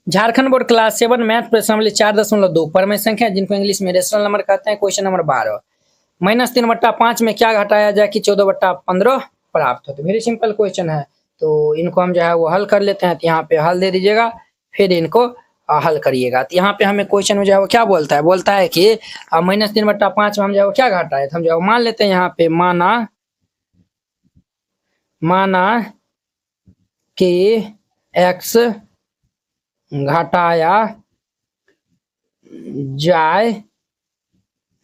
Jharkhand board class 7 math प्रश्न number 4.2 परमेय संख्या जिनको इंग्लिश में रेशनल नंबर कहते हैं। क्वेश्चन नंबर 12 -3/5 में क्या घटाया जाए कि 14/15 प्राप्त हो। तो वेरी सिंपल क्वेश्चन है, तो इनको हम जो है वो हल कर लेते हैं। तो यहाँ पे हल दे दीजिएगा, फिर इनको हल करिएगा। तो यहाँ पे हमें क्वेश्चन में जो है वो क्या बोलता है कि -3/5 में हम जो है वो क्या घटाए। तो हम जो है मान लेते हैं यहाँ पे माना कि x घटाया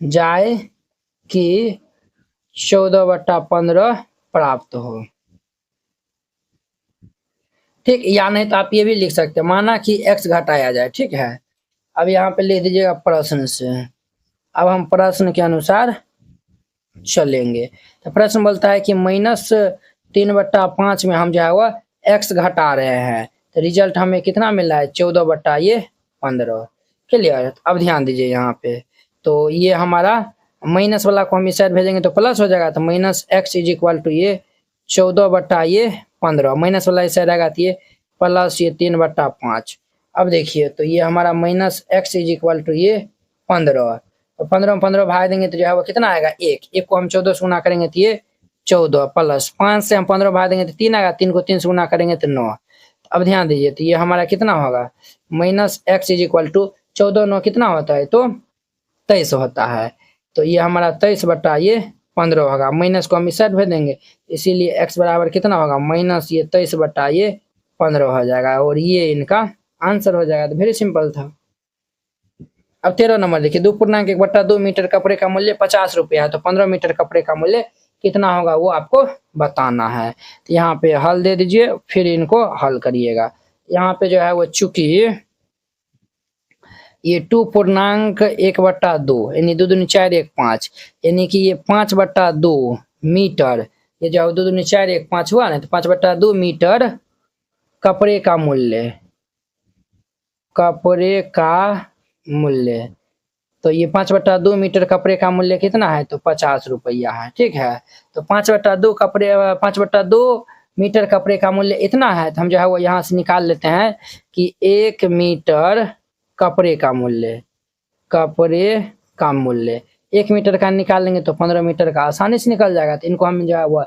जाए कि 14/15 प्राप्त हो। ठीक, या नहीं तो आप ये भी लिख सकते हैं माना कि x घटाया जाए। ठीक है, अब यहाँ पे लिख दीजिएगा प्रश्न से। अब हम प्रश्न के अनुसार चलेंगे। तो प्रश्न बोलता है कि -3/5 में हम जो है वो x घटा रहे हैं, तो रिजल्ट हमें कितना मिल रहा है 14/15। क्लियर। अब ध्यान दीजिए यहाँ पे, तो ये हमारा माइनस वाला को हम इस साइड भेजेंगे तो प्लस हो जाएगा। तो -x इज इक्वल टू ये 14/15, माइनस वाला इस साइड आएगा तो ये प्लस ये 3/5। अब देखिए, तो ये हमारा -x इज इक्वल टू ये 15, तो 15 में 15 भाग देंगे तो जो है वो कितना आएगा 1 को हम 14 से गुना करेंगे तो ये 14, प्लस 5 से हम 15 भाग देंगे तो 3 आएगा, 3 को 3 से गुना करेंगे तो 9। अब ध्यान दीजिए, तो ये हमारा कितना होगा -x इज इक्वल टू 14 9 कितना होता है, तो 23 होता है। तो ये हमारा 23/15 होगा। माइनस को हम इस साइड भेज देंगे, इसीलिए x बराबर कितना होगा ये 23/15 हो जाएगा, और ये इनका आंसर हो जाएगा। तो वेरी सिंपल था। अब 13 नंबर देखिए, 2.1/2 मीटर कपड़े का मूल्य 50 रुपया है, तो 15 मीटर कपड़े का मूल्य कितना होगा वो आपको बताना है। तो यहाँ पे हल दे दीजिए, फिर इनको हल करिएगा। यहाँ पे जो है वो चूंकि ये 2.1/2 यानी 2 दूनी 4 1 5, यानी कि ये 5/2 मीटर, ये जो 2 दूनी 4 1 5 हुआ ना, तो 5/2 मीटर कपड़े का मूल्य, तो ये 5/2 मीटर कपड़े का मूल्य कितना है, तो 50 रुपया है। ठीक है, तो 5/2 मीटर कपड़े का मूल्य इतना है, तो हम जो है वो यहाँ से निकाल लेते हैं कि 1 मीटर कपड़े का मूल्य 1 मीटर का निकाल लेंगे तो 15 मीटर का आसानी से निकल जाएगा। तो इनको हम जो है वो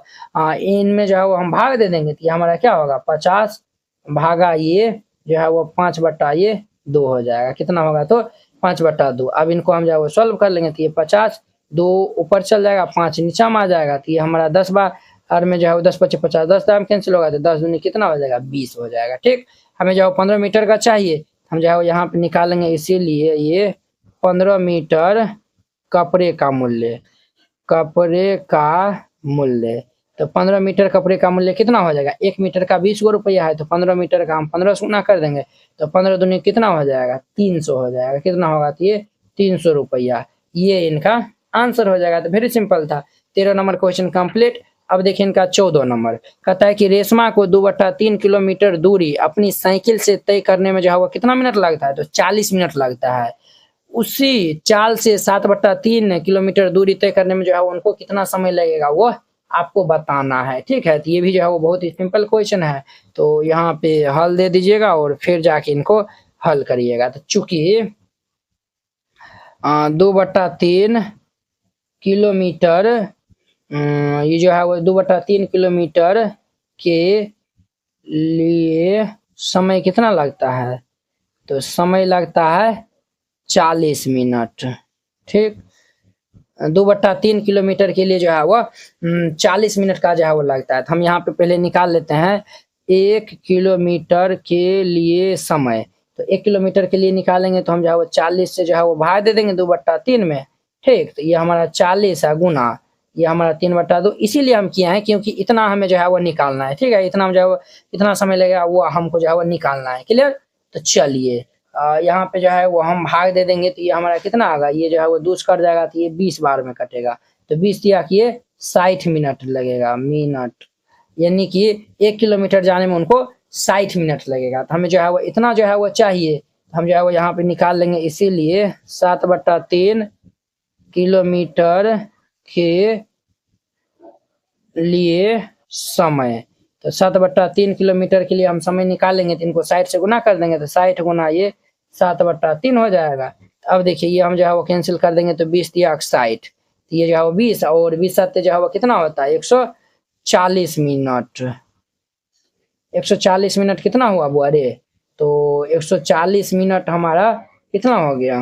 इनमें जो है वो हम भाग दे देंगे, तो ये हमारा क्या होगा 50 भागा ये जो है वो 5/2 हो जाएगा। कितना होगा, तो 5/2। अब इनको हम जो है वो सॉल्व कर लेंगे, तो ये 50 2 ऊपर चल जाएगा, 5 नीचा में आ जाएगा। तो ये हमारा 10 बार में जो है 10 25 50, 10 दाम कैंसिल होगा, तो 10 दूनी कितना हो जाएगा 20 हो जाएगा। ठीक, हमें जो है 15 मीटर का चाहिए, हम जो है यहाँ पे निकालेंगे, इसीलिए ये 15 मीटर कपड़े का मूल्य, तो 15 मीटर कपड़े का मूल्य कितना हो जाएगा, 1 मीटर का 20 रुपया है, तो 15 मीटर का हम 15 से गुना कर देंगे, तो 15 दूनी कितना हो जाएगा 300 हो जाएगा। कितना होगा, तो ये 300 रुपया, ये इनका आंसर हो जाएगा। तो वेरी सिंपल था। 13 नंबर क्वेश्चन कंप्लीट। अब देखिए इनका 14 नंबर कहता है कि रेशमा को 2/3 किलोमीटर दूरी अपनी साइकिल से तय करने में जो है वो कितना मिनट लगता है, तो 40 मिनट लगता है। उसी चाल से 7/3 किलोमीटर दूरी तय करने में जो है उनको कितना समय लगेगा वो आपको बताना है। ठीक है, तो ये भी जो है वो बहुत ही सिंपल क्वेश्चन है, तो यहाँ पे हल दे दीजिएगा और फिर जाके इनको हल करिएगा। तो चूंकि 2/3 किलोमीटर ये जो है वो 2/3 किलोमीटर के लिए समय कितना लगता है, तो समय लगता है 40 मिनट। ठीक, 2/3 किलोमीटर के लिए जो है वो 40 मिनट का जो है वो लगता है। तो हम यहाँ पे पहले निकाल लेते हैं 1 किलोमीटर के लिए समय, तो 1 किलोमीटर के लिए निकालेंगे तो हम जो है वो 40 से जो है वो भाग दे देंगे 2/3 में। ठीक, तो ये हमारा 40 है गुना ये हमारा 3/2, इसीलिए हम किए हैं क्योंकि इतना हमें जो है वो निकालना है। ठीक है, इतना हम जो है वो इतना समय लगेगा वो हमको जो है वो निकालना है। क्लियर। तो चलिए यहाँ पे जो है वो हम भाग दे देंगे, तो ये हमारा कितना आएगा, ये जो है वो 2 कट जाएगा, तो ये 20 बार में कटेगा, तो 20 दिया कि ये 60 मिनट लगेगा मिनट, यानी कि 1 किलोमीटर जाने में उनको 60 मिनट लगेगा। तो हमें जो है वो इतना जो है वो चाहिए, हम जो है वो यहाँ पे निकाल लेंगे, इसीलिए 7/3 किलोमीटर के लिए समय, तो 7/3 किलोमीटर के लिए हम समय निकालेंगे तो इनको 60 से गुना कर देंगे तो 60 गुना ये 7/3 हो जाएगा। अब देखिए ये हम जो है वो कैंसिल कर देंगे तो 20 दिया 60, तो ये जो है वो 20 और 20 7 जो है वो कितना होता है 140 मिनट। 140 मिनट कितना हुआ वो, अरे तो 140 मिनट हमारा कितना हो गया,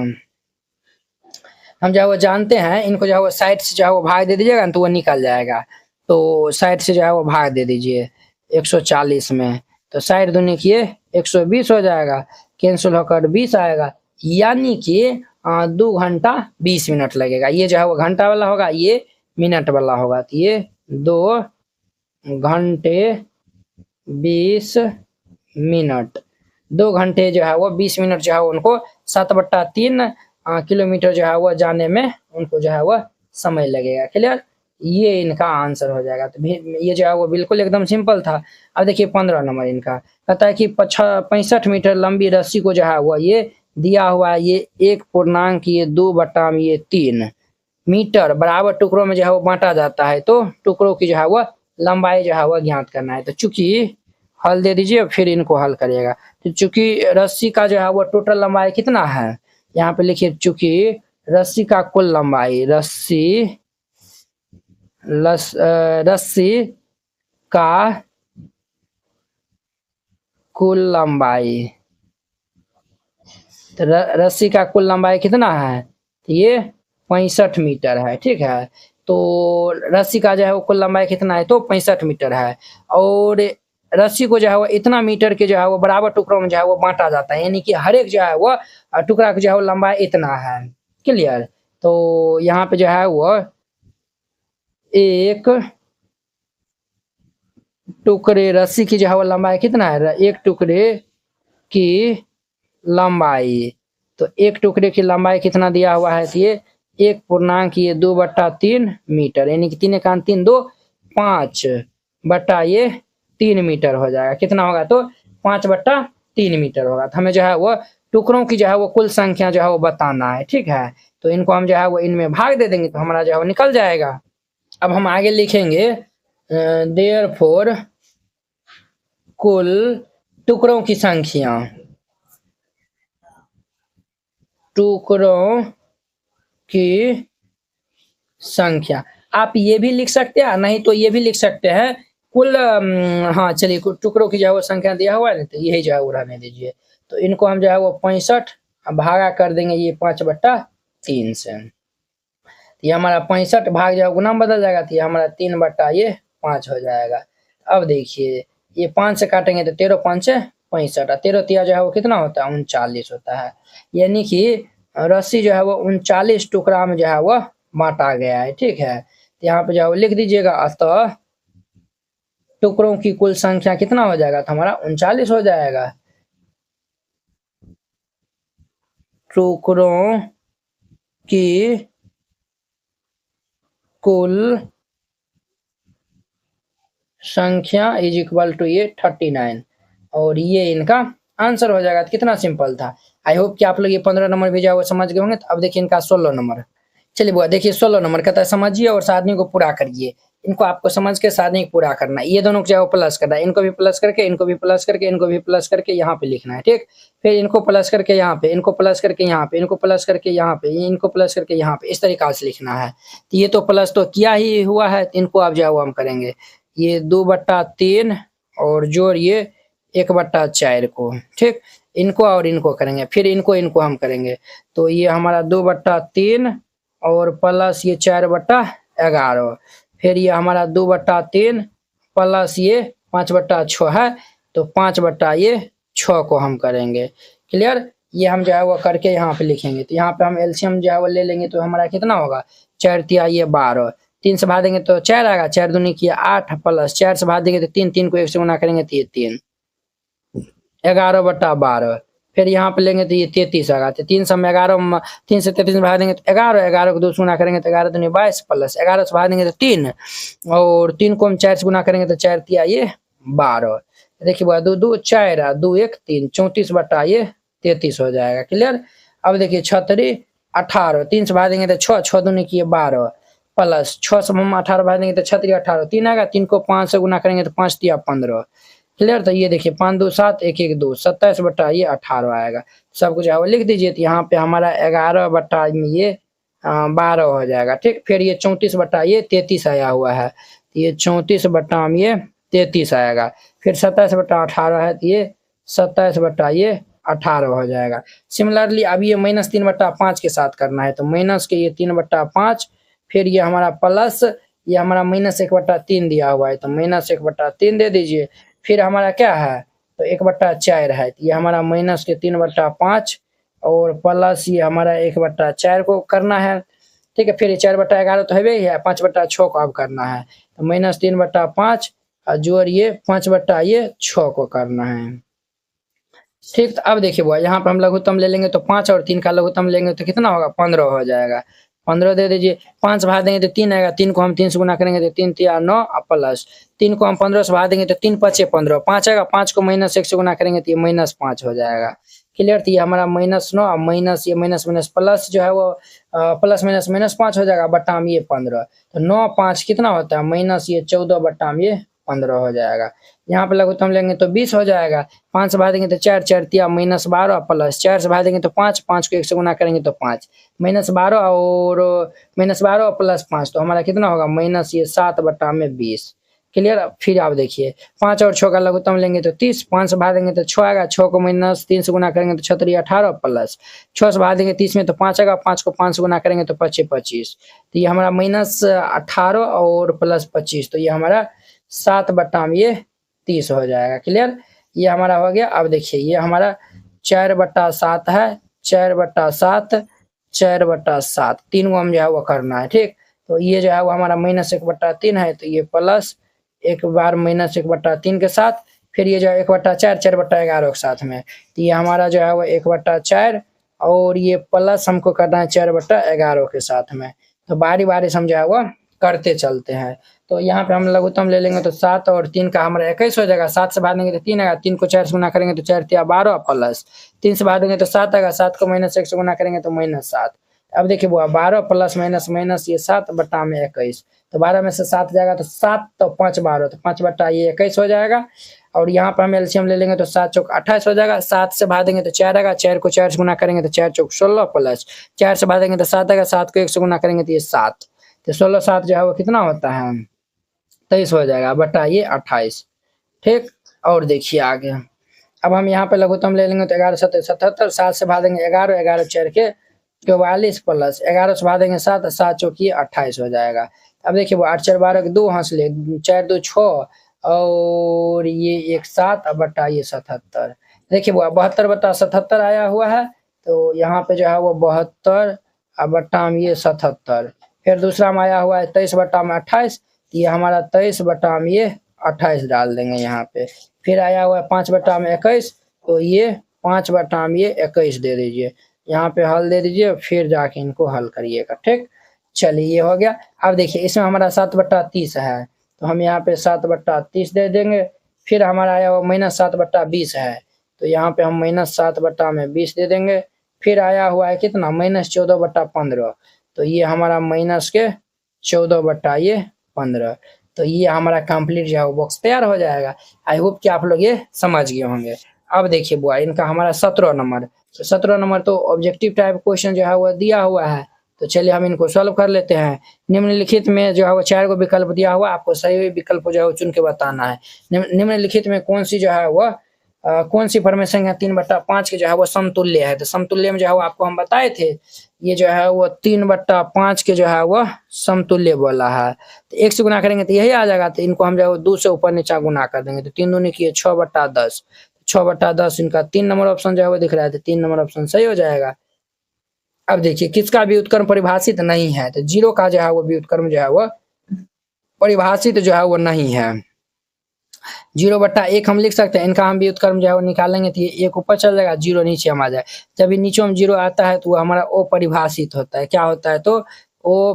हम जो है वो जानते हैं, इनको जो है वो 60 से जो है वो भाग दे दीजिएगा तो वो निकल जाएगा। तो 60 से जो है वो भाग दे दीजिए 140 में, तो 60 दूनी किए 120 हो जाएगा, कैंसिल होकर 20 आएगा, यानी कि 2 घंटा 20 मिनट लगेगा। ये जो है वो घंटा वाला होगा, ये मिनट वाला होगा, तो ये 2 घंटे 20 मिनट, 2 घंटे जो है वो 20 मिनट जो है उनको 7/3 किलोमीटर जो है वो जाने में उनको जो है वो समय लगेगा। क्लियर, ये इनका आंसर हो जाएगा। तो ये जो है वो बिल्कुल एकदम सिंपल था। अब देखिए 15 नंबर इनका कहता है कि 65 मीटर लंबी रस्सी को जो है वो ये दिया हुआ है, ये 1/3 मीटर बराबर टुकड़ों में जो है वो बांटा जाता है, तो टुकड़ों की जो है वो लंबाई जो है वो ज्ञात करना है। तो चूंकि हल दे दीजिए फिर इनको हल करिएगा। तो चूंकि रस्सी का जो है वो टोटल लंबाई कितना है, यहाँ पे लिखिए चूंकि रस्सी का कुल लंबाई, रस्सी का कुल लंबाई, तो रस्सी का कुल लंबाई कितना है, तो ये 65 मीटर है। ठीक है, तो रस्सी का जो है वो कुल लंबाई कितना है, तो 65 मीटर है, और रस्सी को जो है वो इतना मीटर के जो है वो बराबर टुकड़ों में जो है वो बांटा जाता है, यानी कि हर एक जो है वो टुकड़ा की जो है वो लंबाई इतना है। क्लियर, तो यहाँ पे जो है वो एक टुकड़े रस्सी की जो है वो लंबाई कितना है, एक टुकड़े की लंबाई, तो एक टुकड़े की लंबाई कितना दिया हुआ है, तो ये 2/3 मीटर, यानी कि 3 एकान 3 2 5 बट्टा ये 3 मीटर हो जाएगा। कितना होगा, तो 5/3 मीटर होगा। तो हमें जो है वो टुकड़ों की जो है वो कुल संख्या जो है वो बताना है। ठीक है, तो इनको हम जो है वो इनमें भाग दे देंगे तो हमारा जो है वो निकल जाएगा। अब हम आगे लिखेंगे देयरफॉर कुल टुकड़ों की संख्या, टुकड़ों की संख्या, आप ये भी लिख सकते हैं, नहीं तो ये भी लिख सकते हैं कुल, हाँ चलिए टुकड़ों की जो है वो संख्या दिया हुआ है ना, तो यही जो है वो रहने दीजिए। तो इनको हम जो है वो 65 भागा कर देंगे ये 5/3 से, तो ये हमारा 65 भाग जाओ गुना बदल जाएगा, तो ये हमारा 3/5 हो जाएगा। अब देखिए ये 5 से काटेंगे तो 13 5 65, 13 तिया जो है वो कितना होता है 39 होता है, यानी कि रस्सी जो है वो 39 टुकड़ा में जो है वो बांटा गया है। ठीक है, तो यहाँ पे जो है वो लिख दीजिएगा, अतः टुकड़ों की कुल संख्या कितना हो जाएगा, तो हमारा 39 हो जाएगा। टुकड़ों की कुल संख्या इज इक्वल टू ये 39, और ये इनका आंसर हो जाएगा। तो कितना सिंपल था। आई होप कि आप लोग ये 15 नंबर भी जो समझ गए होंगे। तो अब देखिए इनका 16 नंबर, चलिए बुआ देखिए 16 नंबर कहता है समझिए और सारणी को पूरा करिए। इनको आपको समझ के सारणी को पूरा करना है, ये दोनों को जो प्लस करना है, इनको भी प्लस करके इनको भी प्लस करके इनको भी प्लस करके यहाँ पे लिखना है। ठीक, फिर इनको प्लस करके यहाँ पे, इनको प्लस करके यहाँ पे, इनको प्लस करके यहाँ पे, इनको प्लस करके यहाँ पे, इस तरीका से लिखना है। तो ये तो प्लस तो किया ही हुआ है, इनको आप जो हम करेंगे ये 2/3 और जोड़िए 1/4 को। ठीक, इनको और इनको करेंगे, फिर इनको हम करेंगे, तो ये हमारा 2/3 और प्लस ये 4/11, फिर ये हमारा 2/3 प्लस ये 5/6 है, तो 5/6 को हम करेंगे। क्लियर, ये हम जो है वो करके यहाँ पे लिखेंगे। तो यहाँ पे हम एलसीएम जो है वो ले लेंगे, तो हमारा कितना होगा 4 तिया ये 12, 3 से भाग देंगे तो 4 आएगा, 4 दूनी किया 8 प्लस 4 से भाग देंगे तो 3, 3 को 1 से गुना करेंगे तो ये 3, 11/12, फिर यहाँ पे लेंगे तो ये 33 आएगा, तो 3 से हम 11, 3 से 33 भाग देंगे तो 11, 11 को 2 से गुना करेंगे तो 11 दूनी 22 प्लस 11 से भाग देंगे तो 3, और 3 को हम 4 से गुना करेंगे तो 4 तिया ये 12, देखिए 2 2 4 2 1 3, 34/33 हो जाएगा। क्लियर, अब देखिए 6 3 18, 3 से भाग देंगे तो 6, 6 दूनी की 12, प्लस 6 से हम 18 भाग देंगे तो 6 3 18 3 आएगा, 3 को 5 से गुना करेंगे तो 5 3 15। क्लियर। तो ये देखिए 5 2 7 1 1 2 27 बटा ये 18 आएगा। सब कुछ है लिख दीजिए। तो यहाँ पे हमारा 11 बटा ये 12 हो जाएगा। ठीक। फिर ये 34 बटा ये 33 आया हुआ है, ये 34 बटा ये 33 आएगा। फिर 27 बटा 18 है, तो ये 27 बटा ये 18 हो जाएगा। सिमिलरली अब ये -3 बटा 5 के साथ करना है, तो माइनस के ये 3 बटा 5, फिर ये हमारा प्लस ये हमारा -1 बटा 3 दिया हुआ है, तो -1 बटा 3 दे दीजिए। फिर हमारा क्या है, तो 1 बटा 4 है, तो ये हमारा -3 बटा 5 और प्लस ये हमारा 1 बटा 4 को करना है। ठीक है। फिर ये 4 बटा 11 तो है ही है, 5 बटा 6 को अब करना है, तो -3 बटा 5 और जोड़ ये 5 बटा ये 6 को करना है। ठीक। तो अब देखिए बुआ, यहाँ पर हम लघुत्तम ले लेंगे तो 5 और 3 का लघुत्तम लेंगे तो कितना होगा, 15 हो जाएगा। 15 दे दीजिए। 5 भाग देंगे तो 3 आएगा, 3 को हम 3 से गुना करेंगे तो 3 3 9 प्लस 3 को हम 15 से भाग देंगे तो 3 5 15, 5 आएगा, 5 को -1 से गुना करेंगे तो ये -5 हो जाएगा। क्लियर। तो ये हमारा -9 माइनस ये माइनस माइनस प्लस जो है वो प्लस माइनस -5 हो जाएगा बटा ये 15। तो 9 5 कितना होता है, माइनस ये 14 बटा ये 15 हो जाएगा। यहाँ पे लघुत्तम लेंगे तो 20 हो जाएगा। 5 से भाग देंगे तो 4 4 तिया -12 प्लस 4 से भाग देंगे तो 5 5 को 1 से गुना करेंगे तो 5 -12 और -12 प्लस 5 तो हमारा कितना होगा, माइनस ये 7 बटा में 20। क्लियर। फिर आप देखिए 5 और 6 का लघुत्तम लेंगे तो 30, 5 से भाग देंगे तो 6 आएगा, 6 को -3 से गुना करेंगे तो 6 3 18 प्लस 6 से भाग देंगे 30 में तो 5 आएगा, 5 को 5 से गुना करेंगे तो 25 25। तो ये हमारा -18 और प्लस 25, तो ये हमारा 7 बटा ये 30 हो जाएगा। क्लियर। ये हमारा हो गया। अब देखिए ये हमारा 4 बटा 7 है, 4 बटा 7 4 बटा 7 तीन को हम जो है वो करना है। ठीक। तो ये जो है वो हमारा -1 बटा 3 है, तो ये प्लस एक बार -1 बटा 3 के साथ, फिर ये जो है 1 बटा 4 4 बटा 11 के साथ में, तो ये हमारा जो है वो 1 बटा 4 और ये प्लस हमको करना है 4 बटा 11 के साथ में। तो बारी बारी से हम जो है वो करते चलते हैं। तो यहाँ पे हम लघुत्तम ले लेंगे तो 7 और 3 का हमारा 21 हो जाएगा। 7 से भाग देंगे तो 3 आएगा, 3 को 4 से गुना करेंगे तो 4 तिया 12 प्लस 3 से भाग देंगे तो 7 आएगा, 7 को -1 से गुना करेंगे तो -7। अब देखिए बुआ 12 प्लस माइनस माइनस ये 7 बटा में 21, तो 12 में से 7 जाएगा तो 7 तो 5 12, तो 5 बटा ये 21 हो जाएगा। और यहाँ पर हम एलसीएम ले लेंगे तो 7 चौक 28 हो जाएगा। 7 से भाग देंगे तो 4 आएगा, 4 को 4 से गुना करेंगे तो 4 चौक 16 प्लस 4 से भाग देंगे तो 7 आएगा, 7 को 1 से गुना करेंगे तो ये 7, तो 16 7 जो है वो कितना होता है 23 हो जाएगा बटा ये 28। ठीक। और देखिए आगे अब हम यहाँ पे लघुत्तम ले लेंगे तो 11 7 77, 7 से भाग देंगे 11 11 4 के 44 प्लस 11 से भाग देंगे 7 7 चौकी 28 हो जाएगा। अब देखिए वो 8 4 12 के 2 हंस ले, 4 2 6 और ये 1 7 बटा ये 77। देखिए वो 72 बटा 77 आया हुआ है, तो यहाँ पे जो है वो 72 बटा ये 77। फिर दूसरा में आया हुआ है 23 बटा में 28, ये हमारा 23 बटा में ये 28 डाल देंगे यहाँ पे। फिर आया हुआ है 5 बटा में 21, तो ये 5 बटा में ये 21 दे दीजिए, यहाँ पे हल दे दीजिए, फिर जाके इनको हल करिएगा। ठीक। चलिए ये हो गया। अब देखिए इसमें हमारा 7 बटा 30 है, तो हम यहाँ पे 7 बटा 30 दे देंगे। फिर हमारा आया हुआ -7 बटा 20 है, तो यहाँ पे हम -7 बटा में 20 दे देंगे। फिर आया हुआ है कितना -14 बटा 15, तो ये हमारा -14 बटा ये 15। तो ये हमारा कंप्लीट जो है वो बॉक्स तैयार हो जाएगा। आई होप कि आप लोग ये समझ गए होंगे। अब देखिए बुआ इनका हमारा 17 नंबर, तो 17 नंबर तो ऑब्जेक्टिव टाइप क्वेश्चन जो है वो दिया हुआ है, तो चलिए हम इनको सॉल्व कर लेते हैं। निम्नलिखित में जो है वो 4 को विकल्प दिया हुआ, आपको सही विकल्प जो है वो चुन के बताना है। निम्नलिखित में कौन सी जो है वो कौन सी फॉर्मेशन है 3 बटा 5 के जो है वो समतुल्य है, तो समतुल्य में जो है वो आपको हम बताए थे, ये जो है वो 3 बटा 5 के जो है वो समतुल्य बोला है। तो 1 से गुना करेंगे तो यही आ जाएगा, तो इनको हम जो है 2 से ऊपर नीचा गुना कर देंगे, तो 3 दूनी किए 6 बटा 10, 6 बटा 10 इनका 3 नंबर ऑप्शन जो है वो दिख रहा है, तो 3 नंबर ऑप्शन सही हो जाएगा। अब देखिए किसका व्युत्क्रम परिभाषित नहीं है, तो 0 का जो है वो व्युत्क्रम जो है वो परिभाषित जो है वो नहीं है। 0 बटा 1 हम लिख सकते हैं, इनका हम व्युत्क्रम जो है वो निकालेंगे तो ये 1 ऊपर चल जाएगा, 0 नीचे हम आ जाए। जब ये नीचे में 0 आता है तो वो हमारा अपरिभाषित होता है। क्या होता है, तो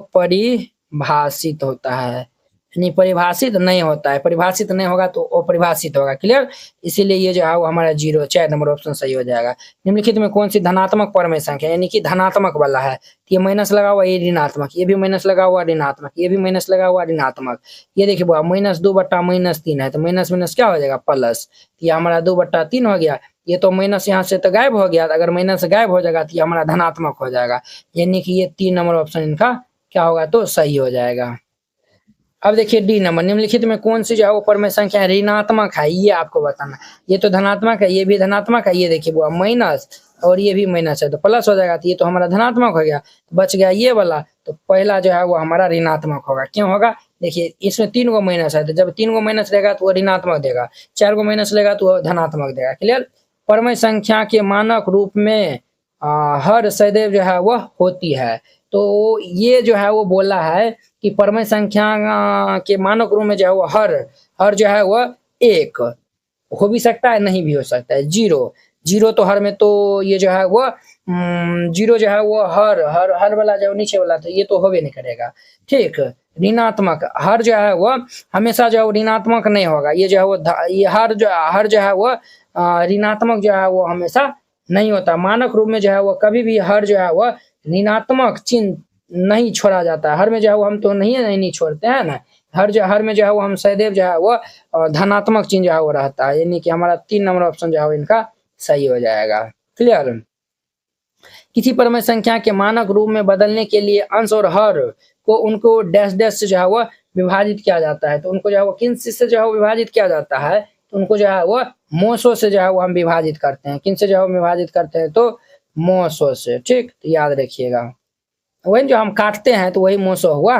अपरिभाषित होता है। यानी परिभाषित नहीं होता है, परिभाषित नहीं होगा तो अपरिभाषित होगा। क्लियर, इसीलिए ये जो है वो हमारा 0 4 नंबर ऑप्शन सही हो जाएगा। निम्नलिखित में कौन सी धनात्मक परमेय संख्या यानी कि धनात्मक वाला है, ये माइनस लगा हुआ, ये ऋणात्मक, ये भी माइनस लगा हुआ ऋणात्मक, ये भी माइनस लगा हुआ ऋणात्मक। ये देखिए बुआ -2/-3 है तो माइनस माइनस क्या हो जाएगा प्लस, ये हमारा 2/3 हो गया। ये तो माइनस यहाँ से तो गायब हो गया, अगर माइनस गायब हो जाएगा तो ये हमारा धनात्मक हो जाएगा, यानी कि ये 3 नंबर ऑप्शन इनका क्या होगा तो सही हो जाएगा। अब देखिए डी नंबर, निम्नलिखित में कौन सी जो है वो परमेय संख्या ऋणात्मक है, ये आपको बताना। ये तो धनात्मक है, ये भी धनात्मक है, ये देखिए बुआ माइनस और ये भी माइनस है तो प्लस हो जाएगा, तो ये तो हमारा धनात्मक हो गया। बच गया ये वाला, तो पहला जो है वो हमारा ऋणात्मक होगा। क्यों होगा, देखिए इसमें 3 गो माइनस है, तो जब 3 गो माइनस रहेगा तो वो ऋणात्मक देगा, 4 गो माइनस लेगा तो वो धनात्मक देगा। क्लियर, परमेय संख्या के मानक रूप में हर सदैव जो है वह होती है। तो ये जो है वो बोला है कि परमेय संख्या के मानक रूप में जो है वो हर जो है वह 1 हो भी सकता है, नहीं भी हो सकता है। 0 तो हर में, तो ये जो है वो 0 जो है वो हर वाला जो नीचे वाला, तो ये तो होबे नहीं करेगा। ठीक, ऋणात्मक हर जो है वो हमेशा जो है वो ऋणात्मक नहीं होगा, ये जो है वो ये हर जो है वो ऋणात्मक जो है वो हमेशा नहीं होता। मानक रूप में जो है वो कभी भी हर जो है वो ऋणात्मक चिन्ह नहीं छोड़ा जाता। हर में जो है वो हम तो नहीं छोड़ते हैं ना, हर में जो है वो हम सदैव जो है वो धनात्मक चिन्ह जो है वो रहता है, यानी कि हमारा 3 नंबर ऑप्शन जो है इनका सही हो जाएगा। क्लियर, किसी परमेय संख्या के मानक रूप में बदलने के लिए अंश और हर को उनको डैश डैश से जो है वो विभाजित किया जाता है। तो उनको जो है वो किन से जो है विभाजित किया जाता है, तो उनको जो है वो मोसो से जो है वो हम विभाजित करते हैं। किन से जो है विभाजित करते हैं, तो मोसो से। ठीक, तो याद रखिएगा, वही जो हम काटते हैं तो वही मोसो हुआ।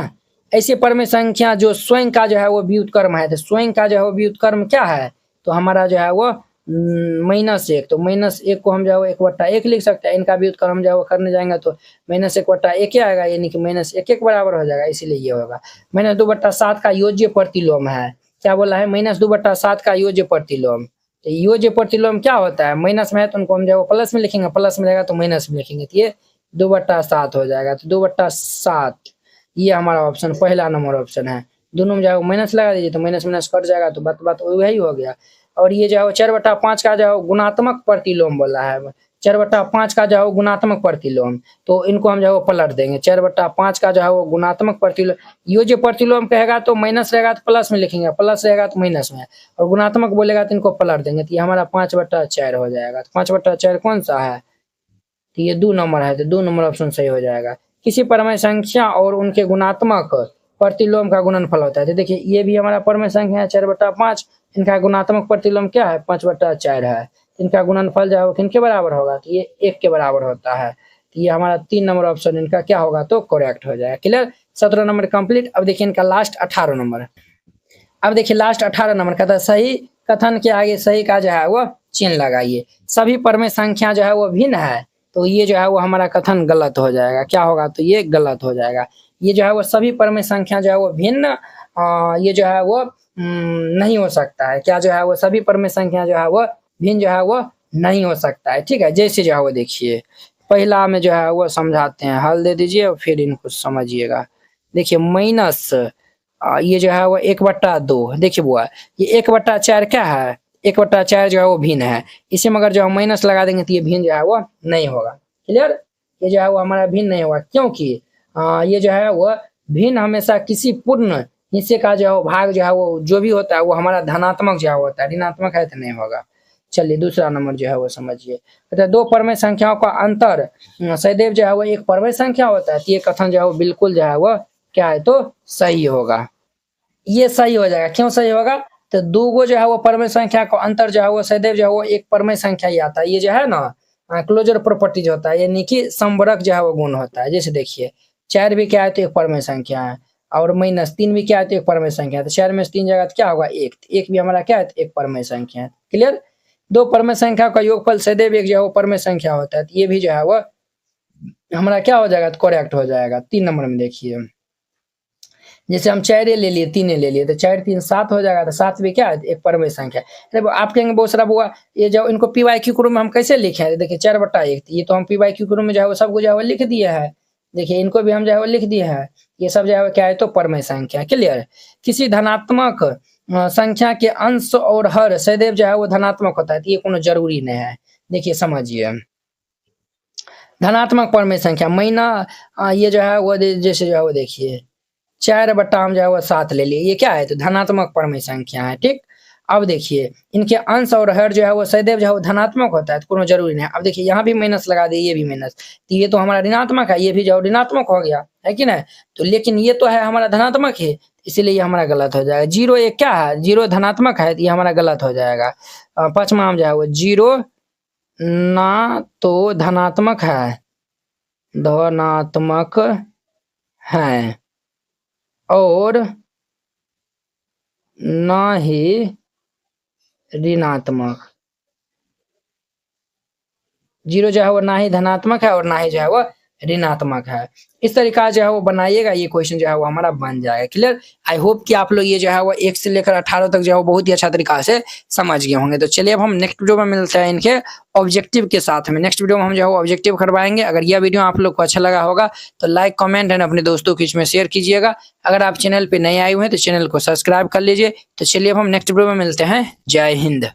ऐसे परमेय संख्या जो स्वयं का जो है वो व्युत्क्रम है, तो स्वयं का जो है वो व्युत्क्रम क्या है, तो हमारा जो है वो -1, तो -1 को हम जो है 1/1 लिख सकते हैं। इनका व्युत्क्रम हम जो है वो करने जाएंगे तो -1/1 आएगा, यानी कि -1 के बराबर हो जाएगा, इसीलिए ये होगा। -2/7 का योज्य प्रतिलोम है, क्या बोला है, -2/7 का योज्य प्रतिलोम। तो योज्य प्रतिलोम क्या होता है, माइनस में है तो उनको हम जो है प्लस में लिखेंगे, प्लस में रहेगा तो माइनस में लिखेंगे, तो ये 2/7 हो जाएगा। तो 2/7 ये हमारा ऑप्शन पहला नंबर ऑप्शन है। दोनों में जाओ माइनस लगा दीजिए तो माइनस माइनस कट जाएगा, तो बात वही हो गया। और ये जो है 4/5 का जो है गुणात्मक प्रतिलोम बोला है, 4/5 का जो है गुणात्मक प्रतिलोम, तो इनको हम जो है पलट देंगे। 4/5 का जो है वो गुणात्मक प्रतिलोम, ये जो प्रतिलोम कहेगा तो माइनस रहेगा तो प्लस में लिखेंगे, प्लस रहेगा तो माइनस में, और गुणात्मक बोलेगा तो इनको पलट देंगे, तो ये हमारा 5/4 हो जाएगा। तो 5/4 कौन सा है, तो ये 2 नंबर है, तो 2 नंबर ऑप्शन सही हो जाएगा। किसी परमेय संख्या और उनके गुणात्मक प्रतिलोम का गुणनफल होता है, तो देखिए ये भी हमारा परमेय संख्या है 4/5, इनका गुणात्मक प्रतिलोम क्या है 5/4 है, इनका गुणनफल जो है किनके बराबर होगा, तो ये 1 के बराबर होता है। तो ये हमारा 3 नंबर ऑप्शन इनका क्या होगा तो करेक्ट हो जाएगा। Clear, 17 number complete. अब देखिए इनका लास्ट 18 नंबर, अब देखिए लास्ट 18 नंबर कहता है सही कथन के आगे सही का जो है वो चिन्ह लगाइए। सभी परमेय संख्या जो है वो भिन्न है, तो ये जो है वो हमारा कथन गलत हो जाएगा। क्या होगा, तो ये गलत हो जाएगा। ये जो है वो सभी परमेय संख्या जो है वो भिन्न ये जो है वो नहीं हो सकता है। क्या जो है वो सभी परमेय संख्या जो है वो भिन्न जो है वो नहीं हो सकता है। ठीक है, जैसे जो है वो देखिए पहला में जो है वो समझाते हैं, हल दे दीजिए और फिर इनको समझिएगा। देखिए माइनस ये जो है वो 1/2, देखिए बुआ ये 1/4 क्या है, 1/4 जो है वो भिन्न है, इसे मगर जो हम माइनस लगा देंगे तो ये भिन्न जो है वो नहीं होगा। क्लियर, ये जो है वो हमारा भिन्न नहीं होगा, क्योंकि ये जो है वो भिन्न हमेशा किसी पूर्ण हिस्से का जो है वो भाग जो है वो जो भी होता है वो हमारा धनात्मक जो है होता है, ऋणात्मक है तो नहीं होगा। चलिए दूसरा नंबर जो है वो समझिए, तो 2 परमेय संख्याओं का अंतर सदैव जो है वो एक परमेय संख्या होता है, तो ये कथन जो है वो बिल्कुल जो है वो क्या है तो सही होगा। ये सही हो जाएगा, क्यों सही होगा, तो 2 गो जो है वो परमेय संख्या का अंतर जो है वो सदैव जो है वो एक परमेय संख्या ही आता है। ये जो है ना क्लोजर प्रॉपर्टी जो होता है, यानी कि समवरक जो है वो गुण होता है। जैसे देखिए 4 भी क्या है तो एक परमेय संख्या है, और -3 भी क्या है तो एक परमेय संख्या है, तो 4 में से 3 जाएगा तो क्या होगा 1, 1 भी हमारा क्या है तो एक परमेय संख्या है। क्लियर, 2 परमेय संख्या का योगफल सदैव एक जो है वो परमेय संख्या होता है, तो ये भी जो है वो हमारा क्या हो जाएगा तो करेक्ट हो जाएगा। 3 नंबर में देखिए जैसे हम 4 ले लिए 3 ले लिए, तो 4 3 7 हो जाएगा, तो 7 भी क्या है एक परमेय संख्या है। आप कहेंगे बहुत सारा बुआ ये जो इनको PYQ के रूप में हम कैसे लिखे हैं, देखिए 4/1, ये तो हम PYQ के रूप में जो है वो सब कुछ जो है वो लिख दिए है। देखिए इनको भी हम जो है वो लिख दिए हैं, ये सब जो है क्या है तो परमेय संख्या। क्लियर। किसी धनात्मक संख्या के अंश और हर सदैव जो है वो धनात्मक होता है, तो ये कोनो जरूरी नहीं है। देखिए समझिए, धनात्मक परमेय संख्या महीना ये जो है वो जैसे जो है वो देखिए 4 बट्टा हम जो है वो 7 ले लिए, ये क्या है तो धनात्मक परमेय संख्या है। ठीक। अब देखिए इनके अंश और हर जो है वो सदैव जो है वो धनात्मक होता है, तो कोनो जरूरी नहीं है। अब देखिए यहाँ भी माइनस लगा दिए, ये भी माइनस, तो ये तो हमारा ऋणात्मक है, ये भी जो है ऋणात्मक हो गया है कि नहीं। तो लेकिन ये तो है हमारा धनात्मक है, इसीलिए ये हमारा गलत हो जाएगा। 0 एक क्या है, 0 धनात्मक है, तो ये हमारा गलत हो जाएगा। 5वां हम जो है वो 0 ना तो धनात्मक है, धनात्मक है और ना ही ऋणात्मक। 0 जो है वो ना ही धनात्मक है और ना ही जो है वो ऋणात्मक है। इस तरीका जो है वो बनाइएगा, ये क्वेश्चन जो है वो हमारा बन जाएगा। क्लियर। आई होप कि आप लोग ये जो है वो 1 से लेकर 18 तक जो है वो बहुत ही अच्छा तरीका से समझ गए होंगे। तो चलिए अब हम नेक्स्ट वीडियो में मिलते हैं इनके ऑब्जेक्टिव के साथ में। नेक्स्ट वीडियो में हम जो है वो ऑब्जेक्टिव करवाएंगे। अगर यह वीडियो आप लोग को अच्छा लगा होगा तो लाइक कमेंट एंड अपने दोस्तों के इसमें शेयर कीजिएगा। अगर आप चैनल पर नए आए हुए हैं तो चैनल को सब्सक्राइब कर लीजिए। तो चलिए अब हम नेक्स्ट वीडियो में मिलते हैं। जय हिंद।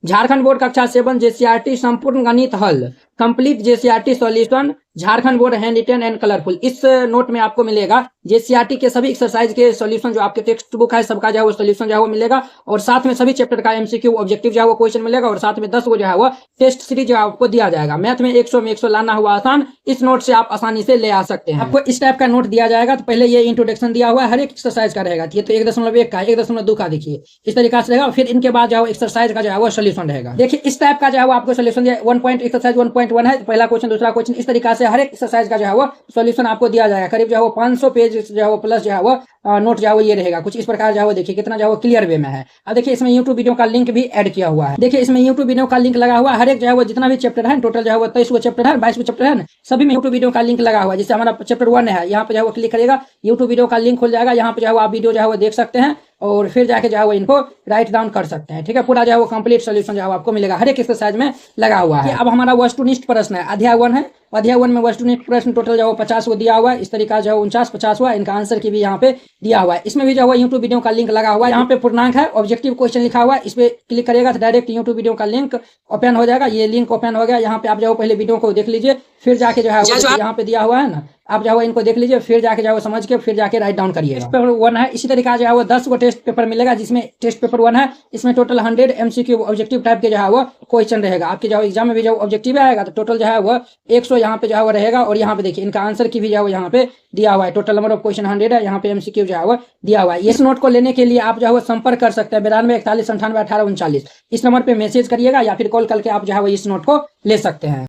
झारखंड बोर्ड कक्षा 7 जेसीईआरटी संपूर्ण गणित हल complete JCERT solution Jharkhand board handwritten and colourful. इस नोट में आपको मिलेगा जेसीईआरटी के सभी एक्सरसाइज के सॉल्यूशन, जो आपके टेक्स्ट बुक है सबका जो है वो सॉल्यूशन जो है वो मिलेगा, और साथ में सभी चैप्टर का एमसीक्यू ऑब्जेक्टिव जो है वो क्वेश्चन मिलेगा, और साथ में 10 को जो है वो टेस्ट सीरीज जो है आपको दिया जाएगा। मैथ में 100 में 100 लाना हुआ आसान, इस नोट से आप आसानी से ले आ सकते हैं। आपको इस टाइप का नोट दिया जाएगा, तो पहले ये इंट्रोडक्शन दिया हुआ है, हर एक एक्सरसाइज का रहेगा। ये तो 1.1 का 1.2 का देखिए इस तरीका से रहेगा। फिर इनके बाद जो है एक्सरसाइज का जो है वो सोल्यूशन रहेगा। देखिए इस टाइप का जो है वो आपको सोल्यूशन 1 एक्सरसाइज 1.1 है, पहला क्वेश्चन दूसरा क्वेश्चन, इस तरीका से हर एक एक्सरसाइज का जो है वो सॉल्यूशन आपको दिया जाएगा। करीब जो है वो 500 पेज जो है वो प्लस जो है वो नोट जो है वो ये रहेगा। कुछ इस प्रकार जो है वो देखिए कितना जो है वो क्लियर वे में है। अब देखिए इसमें यूट्यूब वीडियो का लिंक भी ऐड किया हुआ है। देखिए इसमें यूट्यूब वीडियो का लिंक लगा हुआ है। हर एक जो है वो जितना भी चैप्टर है, टोटल जो है वो 23 चैप्टर है, 22 चैप्टर है, सभी में यूट्यूब वीडियो का लिंक लगा हुआ है। जैसे हमारा चैप्टर 1 है, यहाँ पे जो है वो क्लिक करिएगा, यूट्यूब वीडियो का लिंक खुल जाएगा। यहाँ पे जो है वो आप वीडियो जो है वो देख सकते हैं और फिर जाके जो है वो इनको राइट डाउन कर सकते हैं। ठीक है। पूरा जो है वो कंप्लीट सोल्यूशन जो है आपको मिलेगा, हर एक एक्सरसाइज में लगा हुआ है। अब हमारा वस्तुनिष्ठ प्रश्न है, अध्याय 1 है। अध्याय 1 में वस्तुनिष्ठ प्रश्न टोटल जो है 50 को दिया हुआ है। इस तरीका जो है 49-50 हुआ। इनका आंसर की भी यहाँ पे दिया हुआ है। इसमें भी जो है यूट्यूब वीडियो का लिंक लगा हुआ है। यहाँ पे पूर्णांक है, ऑब्जेक्टिव क्वेश्चन लिखा हुआ है, इस पे क्लिक करिएगा तो डायरेक्ट यूट्यूब वीडियो का लिंक ओपन हो जाएगा। ये लिंक ओपन हो गया। यहाँ पे आप जो पहले वीडियो को देख लीजिए, फिर जाके जो है यहाँ पे दिया हुआ है ना, आप जो है इनको देख लीजिए, फिर जाके जो है समझ के फिर जाके राइट डाउन करिए। पेपर 1 है। इसी तरीका जो है वो 10 को टेस्ट पेपर मिलेगा, जिसमें टेस्ट पेपर 1 है। इसमें टोटल 100 एमसीक्यू ऑब्जेक्टिव टाइप के जो है वो क्वेश्चन रहेगा। आपके जो एग्जाम में भी जो ऑब्जेक्टिव आएगा तो टोटल जो है वो 100 यहाँ पे जो है वो रहेगा। और यहाँ पे देखिए इनका आंसर की भी जो है वो यहाँ पे दिया हुआ है। टोटल नंबर ऑफ क्वेश्चन 100 है, यहाँ पे एमसीक्यू जो है वो दिया हुआ है। इस नोट को लेने के लिए आप जो है वो संपर्क कर सकते हैं 92 41 98 18 39। इस नंबर पे मैसेज करिएगा या फिर कॉल करके आप जो है वो इस नोट को ले सकते हैं।